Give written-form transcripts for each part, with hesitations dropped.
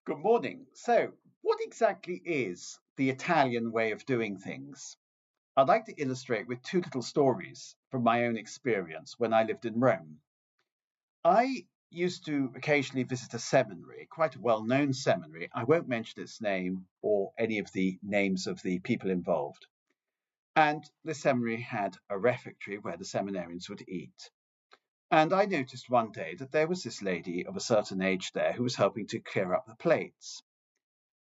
Good morning. So, what exactly is the Italian way of doing things? I'd like to illustrate with two little stories from my own experience when I lived in Rome. I used to occasionally visit a seminary, quite a well known seminary. I won't mention its name or any of the names of the people involved. And this seminary had a refectory where the seminarians would eat. And I noticed one day that there was this lady of a certain age there who was helping to clear up the plates.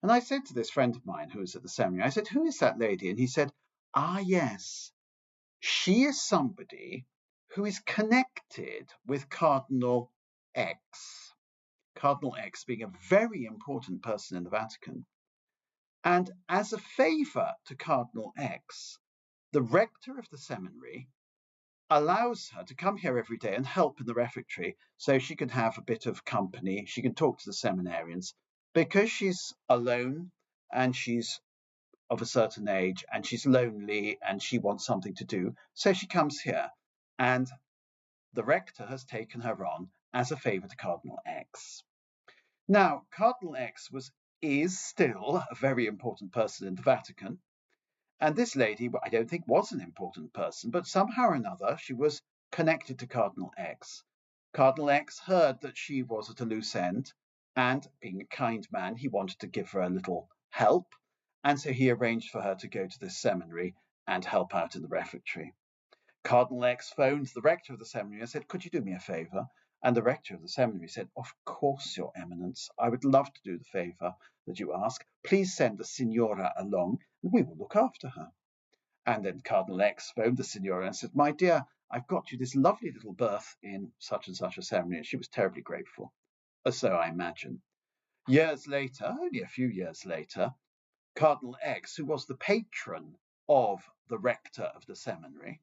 And I said to this friend of mine who was at the seminary, I said, who is that lady? And he said, yes, she is somebody who is connected with Cardinal X. Cardinal X being a very important person in the Vatican. And as a favor to Cardinal X, the rector of the seminary allows her to come here every day and help in the refectory so she can have a bit of company. She can talk to the seminarians because she's alone and she's of a certain age and she's lonely and she wants something to do. So she comes here and the rector has taken her on as a favor to Cardinal X. Now, Cardinal X is still a very important person in the Vatican. And this lady, I don't think was an important person, but somehow or another, she was connected to Cardinal X. Cardinal X heard that she was at a loose end, and being a kind man, he wanted to give her a little help. And so he arranged for her to go to this seminary and help out in the refectory. Cardinal X phoned the rector of the seminary and said, could you do me a favor? And the rector of the seminary said, of course, Your Eminence, I would love to do the favor that you ask. Please send the Signora along and we will look after her. And then Cardinal X phoned the Signora and said, my dear, I've got you this lovely little berth in such and such a seminary. And she was terribly grateful, or so I imagine. Years later, only a few years later, Cardinal X, who was the patron of the rector of the seminary,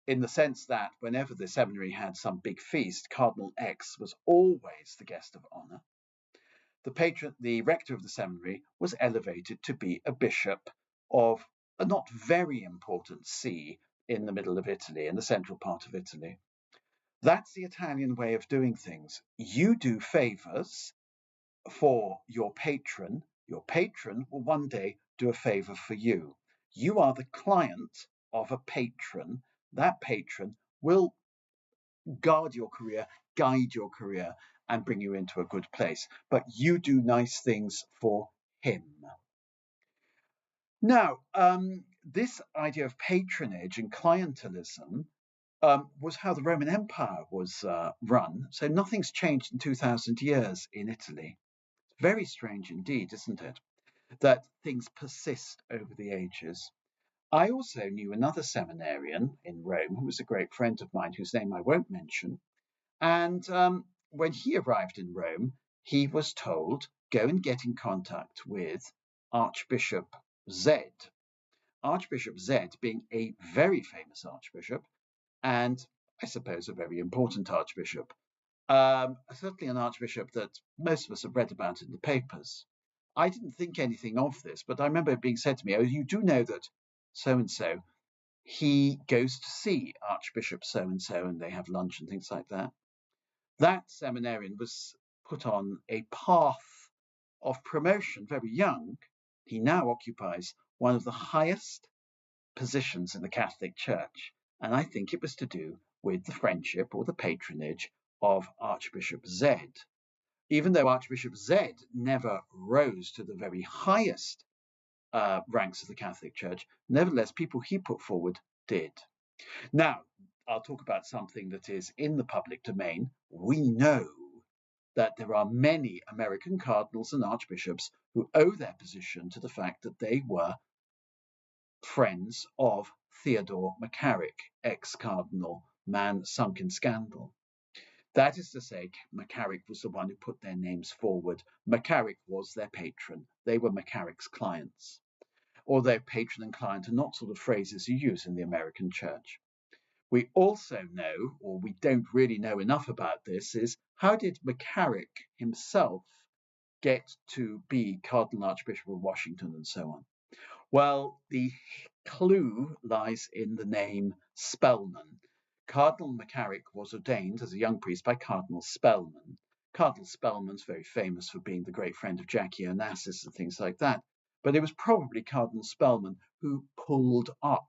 in the sense that whenever the seminary had some big feast, Cardinal X was always the guest of honor. The rector of the seminary was elevated to be a bishop of a not very important see in the middle of Italy, in the central part of Italy. That's the Italian way of doing things. You do favors for your patron. Your patron will one day do a favor for you. You are the client of a patron. That patron will guard your career, guide your career, and bring you into a good place. But you do nice things for him. Now, this idea of patronage and clientelism was how the Roman Empire was run. So nothing's changed in 2,000 years in Italy. Very strange indeed, isn't it? That things persist over the ages. I also knew another seminarian in Rome who was a great friend of mine, whose name I won't mention. And when he arrived in Rome, he was told, go and get in contact with Archbishop Z. Archbishop Z being a very famous archbishop, and I suppose a very important archbishop. Certainly an archbishop that most of us have read about in the papers. I didn't think anything of this, but I remember it being said to me, oh, you do know that so-and-so, he goes to see Archbishop so-and-so and they have lunch and things like that. That seminarian was put on a path of promotion very young. He now occupies one of the highest positions in the Catholic Church, and I think it was to do with the friendship or the patronage of Archbishop Z. Even though Archbishop Z never rose to the very highest ranks of the Catholic Church, nevertheless, people he put forward did. Now, I'll talk about something that is in the public domain. We know that there are many American cardinals and archbishops who owe their position to the fact that they were friends of Theodore McCarrick, ex-cardinal, man sunk in scandal. That is to say, McCarrick was the one who put their names forward. McCarrick was their patron. They were McCarrick's clients. Although patron and client are not sort of phrases you use in the American church. We also know, or we don't really know enough about this, is how did McCarrick himself get to be Cardinal Archbishop of Washington and so on? Well, the clue lies in the name Spellman. Cardinal McCarrick was ordained as a young priest by Cardinal Spellman. Cardinal Spellman's very famous for being the great friend of Jackie Onassis and things like that. But it was probably Cardinal Spellman who pulled up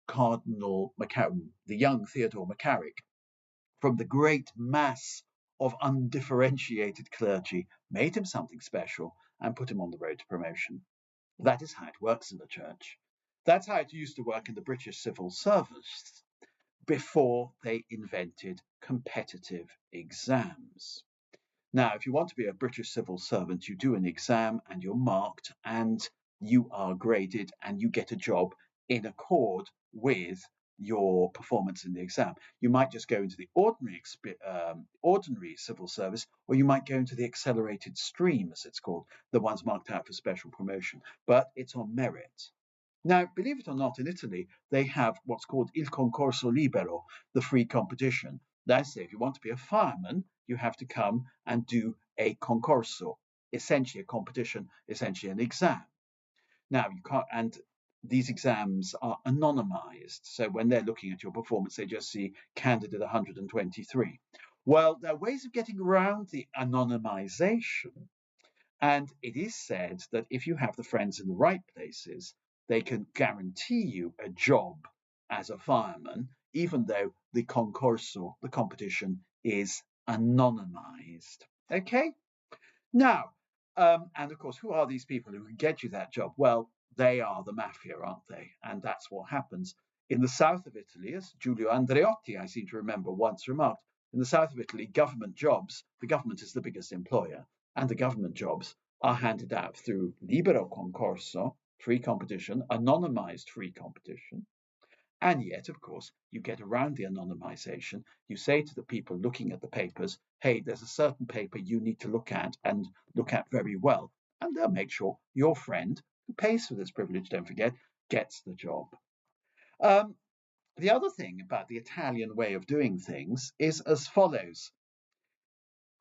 Cardinal the young Theodore McCarrick, from the great mass of undifferentiated clergy, made him something special, and put him on the road to promotion. That is how it works in the church. That's how it used to work in the British civil service before they invented competitive exams. Now, if you want to be a British civil servant, you do an exam and you're marked and you are graded and you get a job in accord with your performance in the exam. You might just go into the ordinary civil service, or you might go into the accelerated stream, as it's called, the ones marked out for special promotion, but it's on merit. Now, believe it or not, in Italy, they have what's called il concorso libero, the free competition. That's say, if you want to be a fireman, you have to come and do a concorso, essentially a competition, essentially an exam. Now, you can't, and these exams are anonymized. So when they're looking at your performance, they just see candidate 123. Well, there are ways of getting around the anonymization. And it is said that if you have the friends in the right places, they can guarantee you a job as a fireman, even though the concorso, the competition, is anonymized. Okay? Now, and of course, who are these people who can get you that job? Well, they are the mafia, aren't they? And that's what happens. In the south of Italy, as Giulio Andreotti, I seem to remember, once remarked, in the south of Italy, government jobs, the government is the biggest employer, and the government jobs are handed out through libero concorso, free competition, anonymized free competition. And yet, of course, you get around the anonymization. You say to the people looking at the papers, hey, there's a certain paper you need to look at and look at very well. And they'll make sure your friend, who pays for this privilege, don't forget, gets the job. The other thing about the Italian way of doing things is as follows.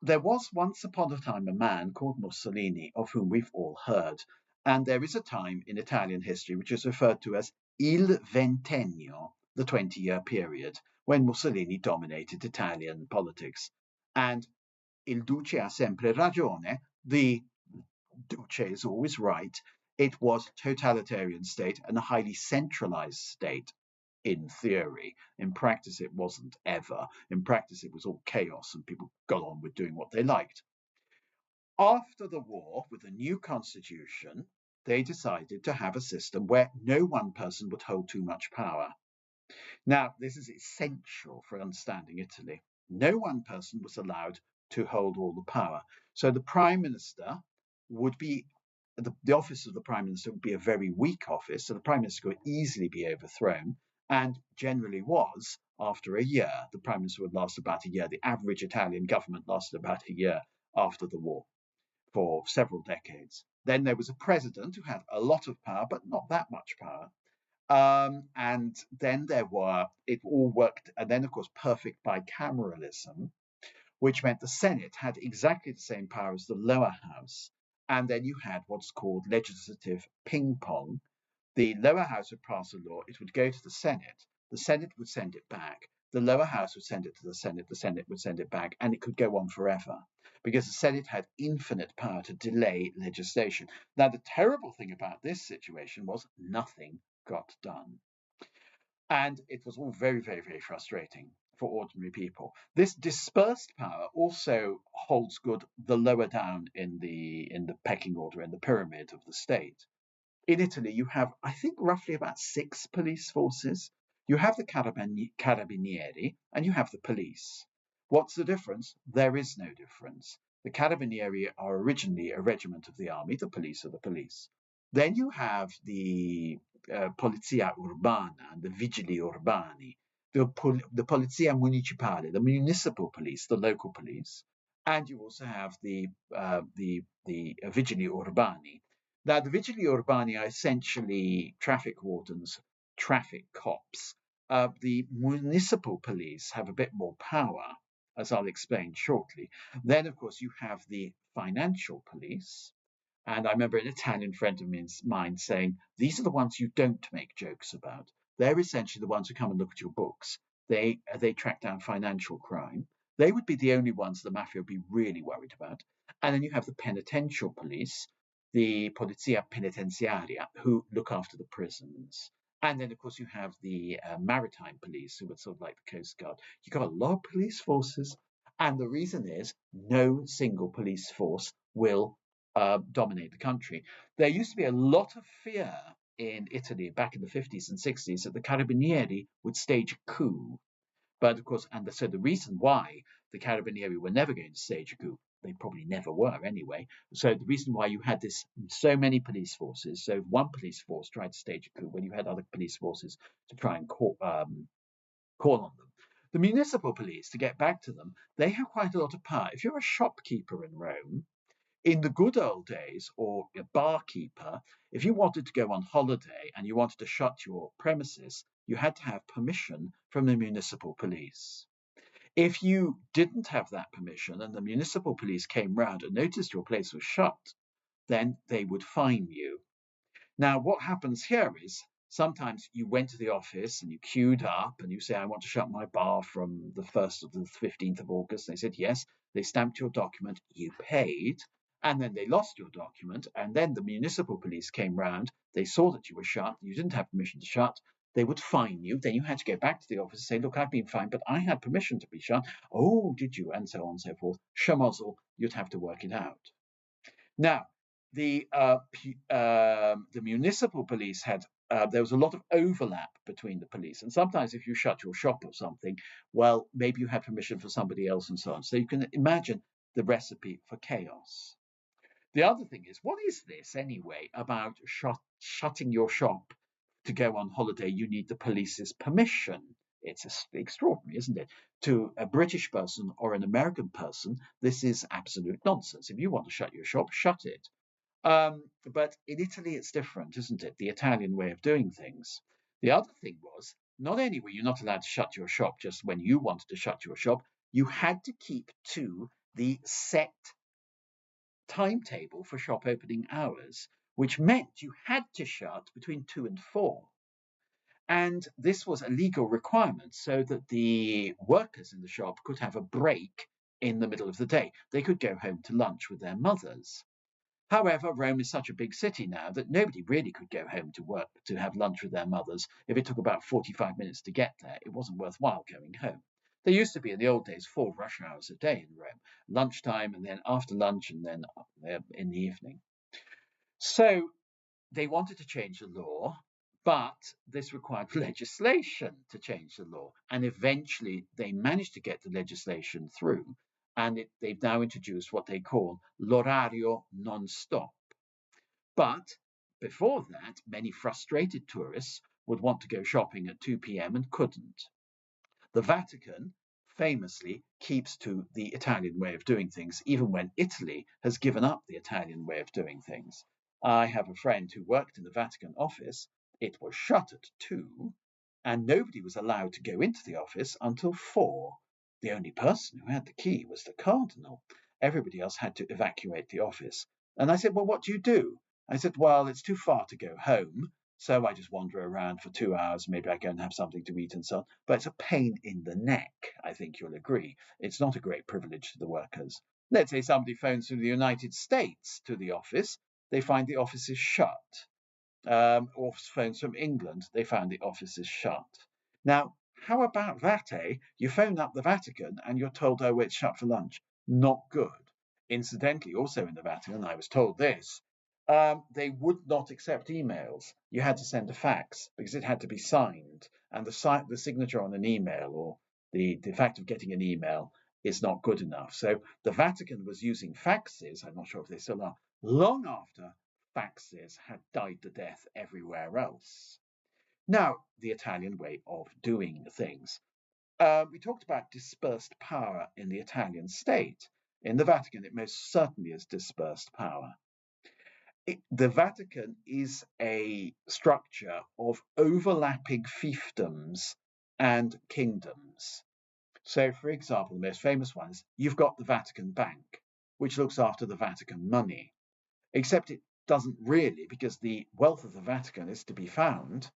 There was once upon a time a man called Mussolini, of whom we've all heard, and there is a time in Italian history which is referred to as Il Ventennio, the 20-year period, when Mussolini dominated Italian politics. And il Duce ha sempre ragione, the Duce is always right. It was a totalitarian state and a highly centralized state. In theory. In practice, it wasn't ever. In practice, it was all chaos and people got on with doing what they liked. After the war, with the new constitution, they decided to have a system where no one person would hold too much power. Now, this is essential for understanding Italy. No one person was allowed to hold all the power. So the prime minister would be, the office of the prime minister would be a very weak office, so the prime minister could easily be overthrown, and generally was after a year. The prime minister would last about a year. The average Italian government lasted about a year after the war for several decades. Then there was a president who had a lot of power, but not that much power. And then it all worked, and then, of course, perfect bicameralism, which meant the Senate had exactly the same power as the lower house. And then you had what's called legislative ping pong. The lower house would pass a law, it would go to the Senate would send it back, the lower house would send it to the Senate would send it back, and it could go on forever because the Senate had infinite power to delay legislation. Now, the terrible thing about this situation was nothing got done. And it was all very, very, very frustrating for ordinary people. This dispersed power also holds good the lower down in the pecking order, in the pyramid of the state. In Italy, you have, I think, roughly about 6 police forces. You have the carabinieri and you have the police. What's the difference? There is no difference. The carabinieri are originally a regiment of the army, the police are the police. Then you have the polizia urbana and the vigili urbani, the polizia municipale, the municipal police, the local police, and you also have the vigili urbani. Now, the vigili urbani are essentially traffic wardens, traffic cops. The municipal police have a bit more power, as I'll explain shortly. Then, of course, you have the financial police. And I remember an Italian friend of mine saying, these are the ones you don't make jokes about. They're essentially the ones who come and look at your books. They track down financial crime. They would be the only ones the mafia would be really worried about. And then you have the penitential police, the Polizia Penitenziaria, who look after the prisons. And then, of course, you have the maritime police, who are sort of like the Coast Guard. You've got a lot of police forces. And the reason is no single police force will dominate the country. There used to be a lot of fear in Italy back in the 50s and 60s that the Carabinieri would stage a coup. But of course, and so the reason why the Carabinieri were never going to stage a coup, they probably never were anyway. So the reason why you had so many police forces, so one police force tried to stage a coup when you had other police forces to try and call on them. The municipal police, to get back to them, they have quite a lot of power. If you're a shopkeeper in Rome, in the good old days, or a barkeeper, if you wanted to go on holiday and you wanted to shut your premises, you had to have permission from the municipal police. If you didn't have that permission and the municipal police came round and noticed your place was shut, then they would fine you. Now, what happens here is sometimes you went to the office and you queued up and you say, I want to shut my bar from the 1st to the 15th of August. They said, yes. They stamped your document, you paid, and then they lost your document. And then the municipal police came round. They saw that you were shut. You didn't have permission to shut. They would fine you. Then you had to go back to the office and say, look, I've been fined, but I had permission to be shut. Oh, did you? And so on and so forth. Schmozzle, you'd have to work it out. Now, the municipal police had there was a lot of overlap between the police, and sometimes if you shut your shop or something, well, maybe you had permission for somebody else and so on. So you can imagine the recipe for chaos. The other thing is, what is this anyway about shutting your shop to go on holiday? You need the police's permission. It's extraordinary, isn't it? To a British person or an American person, this is absolute nonsense. If you want to shut your shop, shut it. But in Italy, it's different, isn't it? The Italian way of doing things. The other thing was, not only were you not allowed to shut your shop just when you wanted to shut your shop, you had to keep to the set timetable for shop opening hours, which meant you had to shut between 2 and 4. And this was a legal requirement so that the workers in the shop could have a break in the middle of the day. They could go home to lunch with their mothers. However, Rome is such a big city now that nobody really could go home to work to have lunch with their mothers. If it took about 45 minutes to get there, it wasn't worthwhile going home. There used to be, in the old days, 4 rush hours a day in Rome, lunchtime and then after lunch and then in the evening. So they wanted to change the law, but this required legislation to change the law. And eventually they managed to get the legislation through. And they've now introduced what they call l'orario non stop. But before that, many frustrated tourists would want to go shopping at 2 p.m. and couldn't. The Vatican famously keeps to the Italian way of doing things, even when Italy has given up the Italian way of doing things. I have a friend who worked in the Vatican office. It was shut at 2, and nobody was allowed to go into the office until 4. The only person who had the key was the cardinal. Everybody else had to evacuate the office. And I said, well, what do you do? I said, well, it's too far to go home. So I just wander around for 2 hours. Maybe I go and have something to eat and so on. But it's a pain in the neck, I think you'll agree. It's not a great privilege to the workers. Let's say somebody phones from the United States to the office. They find the office is shut. Or phones from England. They found the office is shut. Now, how about that, eh? You phone up the Vatican and you're told, oh, it's shut for lunch. Not good. Incidentally, also in the Vatican, I was told this. They would not accept emails. You had to send a fax because it had to be signed. And the signature on an email or the fact of getting an email is not good enough. So the Vatican was using faxes, I'm not sure if they still are, long after faxes had died to death everywhere else. Now, the Italian way of doing things. We talked about dispersed power in the Italian state. In the Vatican, it most certainly is dispersed power. The Vatican is a structure of overlapping fiefdoms and kingdoms. So, for example, the most famous one is you've got the Vatican Bank, which looks after the Vatican money, except it doesn't really, because the wealth of the Vatican is to be found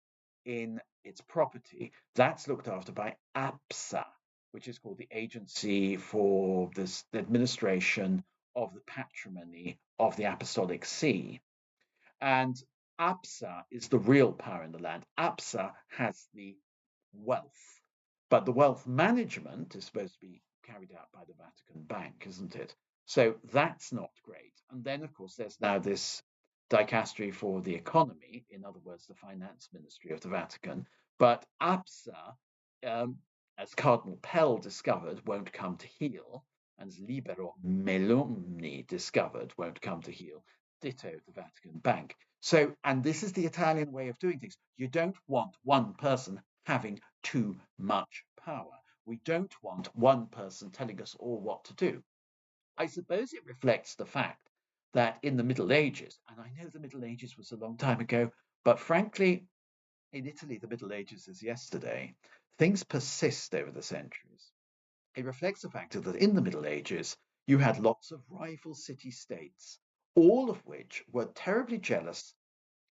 in its property. That's looked after by APSA. which is called the Agency for the Administration of the Patrimony of the Apostolic See. And APSA is the real power in the land. APSA has the wealth, but the wealth management is supposed to be carried out by the Vatican Bank, isn't it? So that's not great. And then, of course, there's now this dicastery for the economy, in other words, the finance ministry of the Vatican. But APSA, as Cardinal Pell discovered, won't come to heel, and as Libero Meloni discovered, won't come to heel. Ditto the Vatican Bank. So, and this is the Italian way of doing things. You don't want one person having too much power. We don't want one person telling us all what to do. I suppose it reflects the fact that in the Middle Ages, and I know the Middle Ages was a long time ago, but frankly, in Italy, the Middle Ages is yesterday. Things persist over the centuries. It reflects the fact that in the Middle Ages, you had lots of rival city-states, all of which were terribly jealous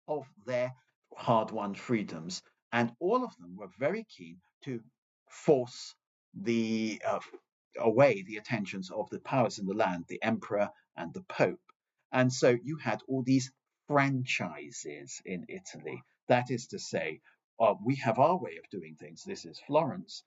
of their hard-won freedoms, and all of them were very keen to force away the attentions of the powers in the land, the emperor and the pope. And so you had all these franchises in Italy. That is to say, we have our way of doing things. This is Florence.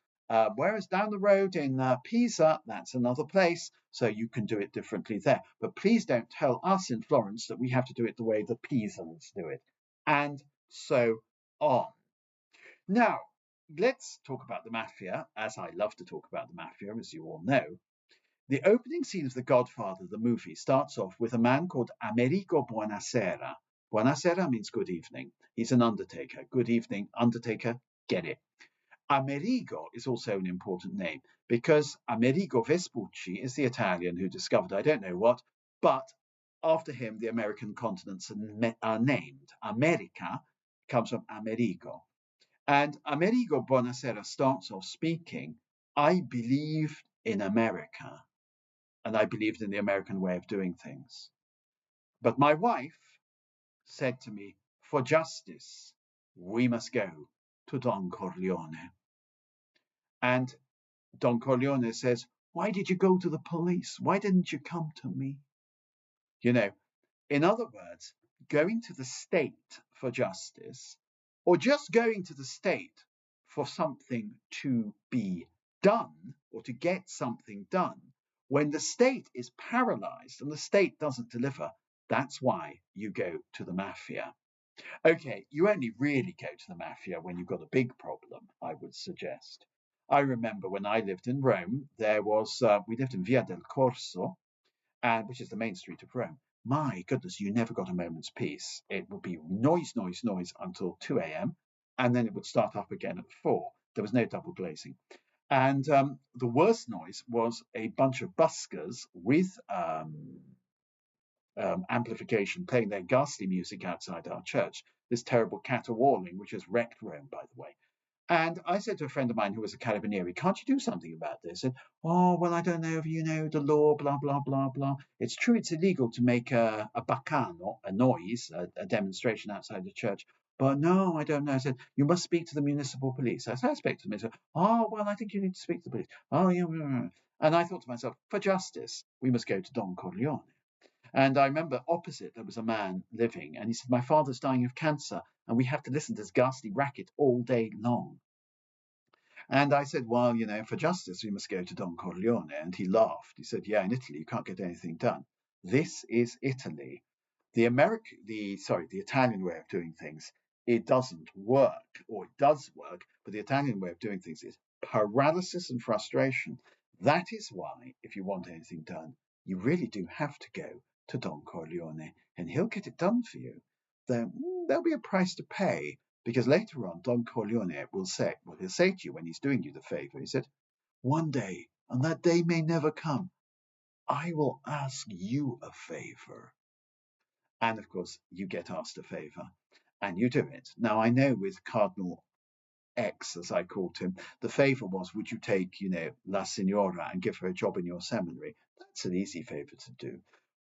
Whereas down the road in Pisa, that's another place, so you can do it differently there. But please don't tell us in Florence that we have to do it the way the Pisans do it, and so on. Now, let's talk about the mafia, as I love to talk about the mafia, as you all know. The opening scene of The Godfather, the movie, starts off with a man called Amerigo Buonasera. Buonasera means good evening. He's an undertaker. Good evening, undertaker, get it. Amerigo is also an important name because Amerigo Vespucci is the Italian who discovered I don't know what, but after him the American continents are named. America comes from Amerigo. And Amerigo Buonasera starts off speaking, I believed in America and I believed in the American way of doing things. But my wife said to me, for justice, we must go to Don Corleone. And Don Corleone says, why did you go to the police? Why didn't you come to me? You know, in other words, going to the state for justice, or just going to the state for something to be done or to get something done, when the state is paralyzed and the state doesn't deliver, that's why you go to the mafia. Okay, you only really go to the mafia when you've got a big problem, I would suggest. I remember when I lived in Rome, we lived in Via del Corso, which is the main street of Rome. My goodness, you never got a moment's peace. It would be noise, noise, noise until 2 a.m. and then it would start up again at 4. There was no double glazing. And the worst noise was a bunch of buskers with amplification playing their ghastly music outside our church, this terrible caterwauling, which has wrecked Rome, by the way. And I said to a friend of mine who was a carabinieri, can't you do something about this? And, oh, well, I don't know if you know the law, blah, blah, blah, blah. It's true it's illegal to make a baccano, a noise, a demonstration outside the church. But no, I don't know. I said, you must speak to the municipal police. I said, I speak to them. I said, oh, well, I think you need to speak to the police. Oh, yeah. And I thought to myself, for justice, we must go to Don Corleone. And I remember opposite there was a man living, and he said, my father's dying of cancer, and we have to listen to this ghastly racket all day long. And I said, well, for justice, we must go to Don Corleone. And he laughed. He said, yeah, in Italy, you can't get anything done. This is Italy. The Italian way of doing things, it doesn't work, or it does work, but the Italian way of doing things is paralysis and frustration. That is why, if you want anything done, you really do have to go to Don Corleone, and he'll get it done for you. There'll be a price to pay, because later on, Don Corleone will say, he'll say to you when he's doing you the favor, he said, one day, and that day may never come, I will ask you a favor. And of course, you get asked a favor, and you do it. Now, I know with Cardinal X, as I called him, the favor was, would you take, La Signora and give her a job in your seminary? That's an easy favor to do.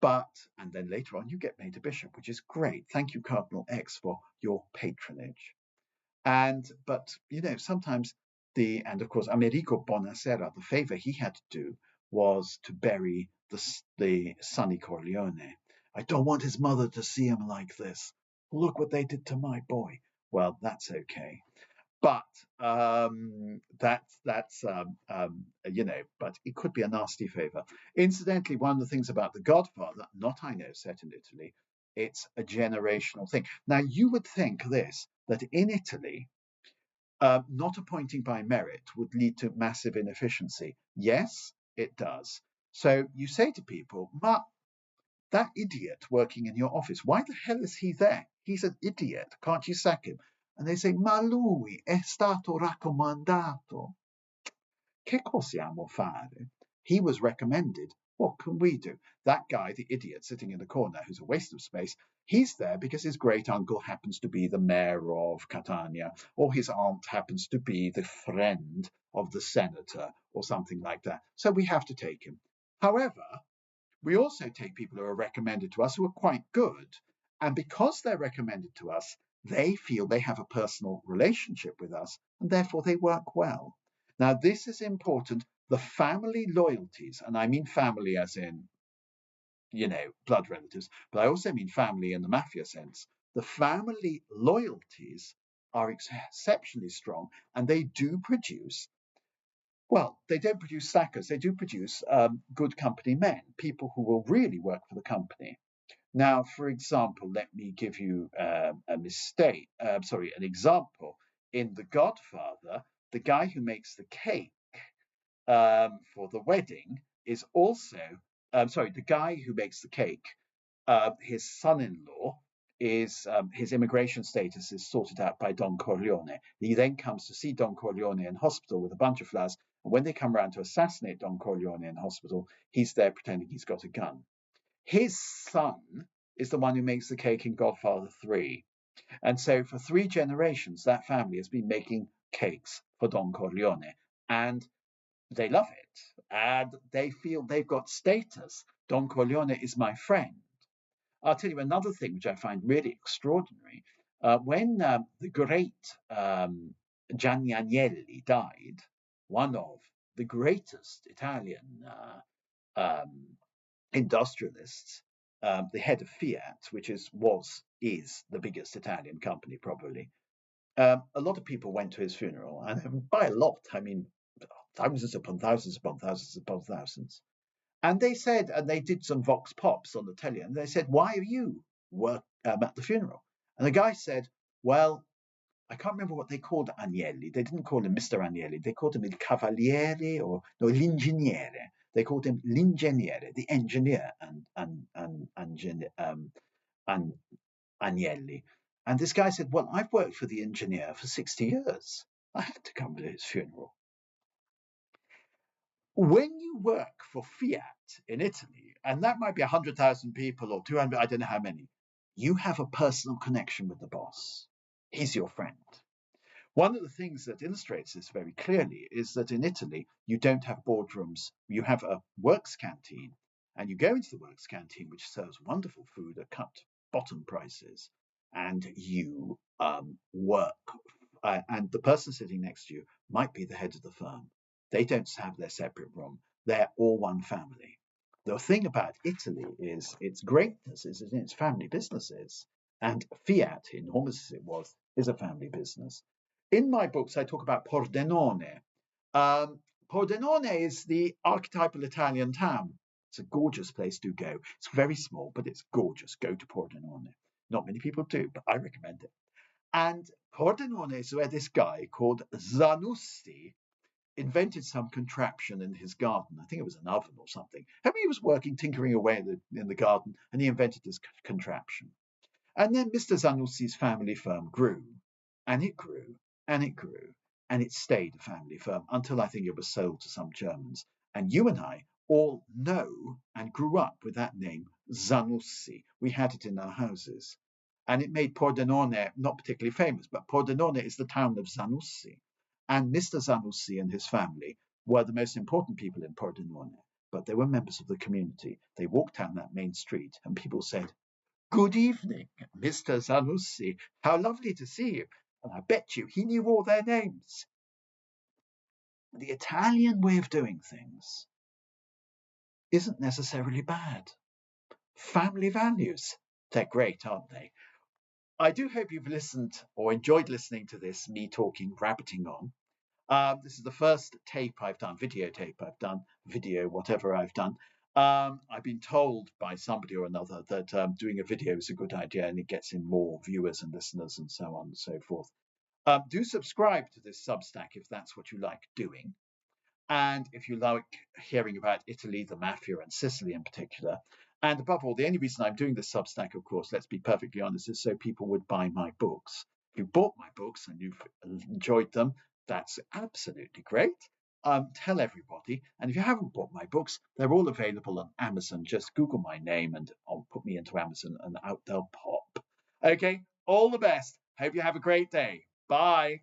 And then later on, you get made a bishop, which is great. Thank you, Cardinal X, for your patronage. But sometimes And of course, Amerigo Bonasera, the favor he had to do was to bury the Sonny Corleone. I don't want his mother to see him like this. Look what they did to my boy. Well, that's okay. But but it could be a nasty favor. Incidentally, one of the things about The Godfather, not I know, set in Italy, it's a generational thing. Now, you would think that in Italy, not appointing by merit would lead to massive inefficiency. Yes, it does. So you say to people, ma, that idiot working in your office, why the hell is he there? He's an idiot. Can't you sack him? And they say, ma lui è stato raccomandato. Che possiamo fare? He was recommended. What can we do? That guy, the idiot sitting in the corner, who's a waste of space, he's there because his great uncle happens to be the mayor of Catania, or his aunt happens to be the friend of the senator, or something like that. So we have to take him. However, we also take people who are recommended to us who are quite good. And because they're recommended to us, they feel they have a personal relationship with us, and therefore they work well. Now, this is important. The family loyalties, and I mean family as in, blood relatives, but I also mean family in the mafia sense. The family loyalties are exceptionally strong, and they do produce, well, they don't produce slackers. They do produce good company men, people who will really work for the company. Now, for example, let me give you an example. In The Godfather, the guy who makes the cake for the wedding is also, the guy who makes the cake, his son-in-law is, his immigration status is sorted out by Don Corleone. He then comes to see Don Corleone in hospital with a bunch of flowers. And when they come around to assassinate Don Corleone in hospital, he's there pretending he's got a gun. His son is the one who makes the cake in Godfather 3. And so for 3 generations, that family has been making cakes for Don Corleone. And they love it. And they feel they've got status. Don Corleone is my friend. I'll tell you another thing which I find really extraordinary. When the great Gianni Agnelli died, one of the greatest Italian industrialists, the head of Fiat, which is the biggest Italian company probably. A lot of people went to his funeral, and by a lot, I mean thousands upon thousands upon thousands upon thousands. And they said, and they did some vox pops on the telly, and they said, "Why are you at the funeral?" And the guy said, "Well, I can't remember what they called Agnelli. They didn't call him Mr. Agnelli. They called him Il Cavaliere or no, L'Ingegnere. They called him L'Ingegnere, the engineer, and Agnelli." And this guy said, "Well, I've worked for the engineer for 60 years. I had to come to his funeral." When you work for Fiat in Italy, and that might be 100,000 people or 200, I don't know how many, you have a personal connection with the boss. He's your friend. One of the things that illustrates this very clearly is that in Italy, you don't have boardrooms. You have a works canteen, and you go into the works canteen, which serves wonderful food at cut bottom prices, and you work. And the person sitting next to you might be the head of the firm. They don't have their separate room. They're all one family. The thing about Italy is its greatness is in its family businesses. And Fiat, enormous as it was, is a family business. In my books, I talk about Pordenone. Pordenone is the archetypal Italian town. It's a gorgeous place to go. It's very small, but it's gorgeous. Go to Pordenone. Not many people do, but I recommend it. And Pordenone is where this guy called Zanussi invented some contraption in his garden. I think it was an oven or something. He was working, tinkering away in the garden, and he invented this contraption. And then Mr. Zanussi's family firm grew, and it grew, and it grew, and it stayed a family firm until I think it was sold to some Germans. And you and I all know and grew up with that name, Zanussi. We had it in our houses. And it made Pordenone not particularly famous, but Pordenone is the town of Zanussi. And Mr. Zanussi and his family were the most important people in Pordenone, but they were members of the community. They walked down that main street and people said, "Good evening, Mr. Zanussi. How lovely to see you." And I bet you he knew all their names. the Italian way of doing things isn't necessarily bad. Family values, they're great, aren't they? I do hope you've listened or enjoyed listening to this, me talking, rabbiting on. This is the first tape I've done, videotape I've done, video, whatever I've done. I've been told by somebody or another that doing a video is a good idea and it gets in more viewers and listeners and so on and so forth. Do subscribe to this Substack if that's what you like doing. And if you like hearing about Italy, the mafia, and Sicily in particular. And above all, the only reason I'm doing this Substack, of course, let's be perfectly honest, is so people would buy my books. If you bought my books and you've enjoyed them, that's absolutely great. Tell everybody. And if you haven't bought my books, they're all available on Amazon. Just Google my name and I'll put me into Amazon and out they'll pop. Okay, all the best. Hope you have a great day. Bye.